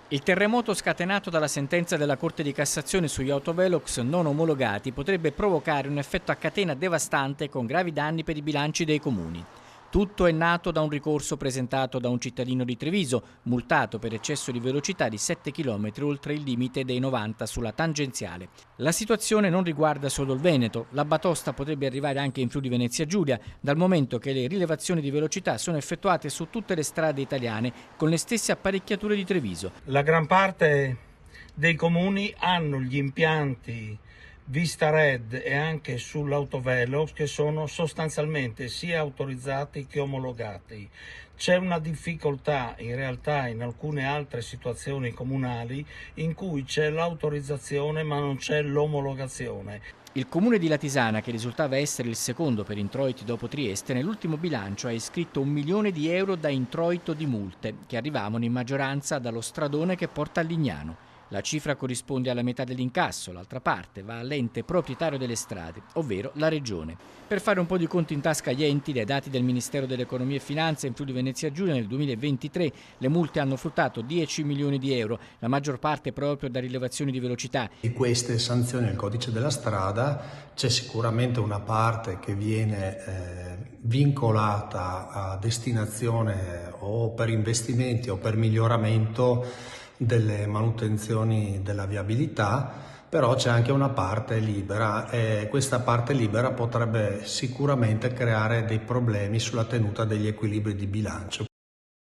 Il terremoto scatenato dalla sentenza della Corte di Cassazione sugli autovelox non omologati potrebbe provocare un effetto a catena devastante con gravi danni per i bilanci dei comuni. Tutto è nato da un ricorso presentato da un cittadino di Treviso, multato per eccesso di velocità di 7 km oltre il limite dei 90 sulla tangenziale. La situazione non riguarda solo il Veneto, la batosta potrebbe arrivare anche in Friuli Venezia Giulia, dal momento che le rilevazioni di velocità sono effettuate su tutte le strade italiane con le stesse apparecchiature di Treviso. La gran parte dei comuni hanno gli impianti Vistared e anche sull'autovelox che sono sostanzialmente sia autorizzati che omologati. C'è una difficoltà in realtà in alcune altre situazioni comunali in cui c'è l'autorizzazione ma non c'è l'omologazione. Il comune di Latisana, che risultava essere il secondo per introiti dopo Trieste, nell'ultimo bilancio ha iscritto 1 milione di euro da introito di multe, che arrivavano in maggioranza dallo stradone che porta a Lignano. La cifra corrisponde alla metà dell'incasso, l'altra parte va all'ente proprietario delle strade, ovvero la Regione. Per fare un po' di conti in tasca agli enti, dai dati del Ministero dell'Economia e Finanze in Friuli Venezia Giulia nel 2023 le multe hanno fruttato 10 milioni di euro, la maggior parte proprio da rilevazioni di velocità. Di queste sanzioni nel codice della strada c'è sicuramente una parte che viene vincolata a destinazione o per investimenti o per miglioramento delle manutenzioni della viabilità, però c'è anche una parte libera e questa parte libera potrebbe sicuramente creare dei problemi sulla tenuta degli equilibri di bilancio.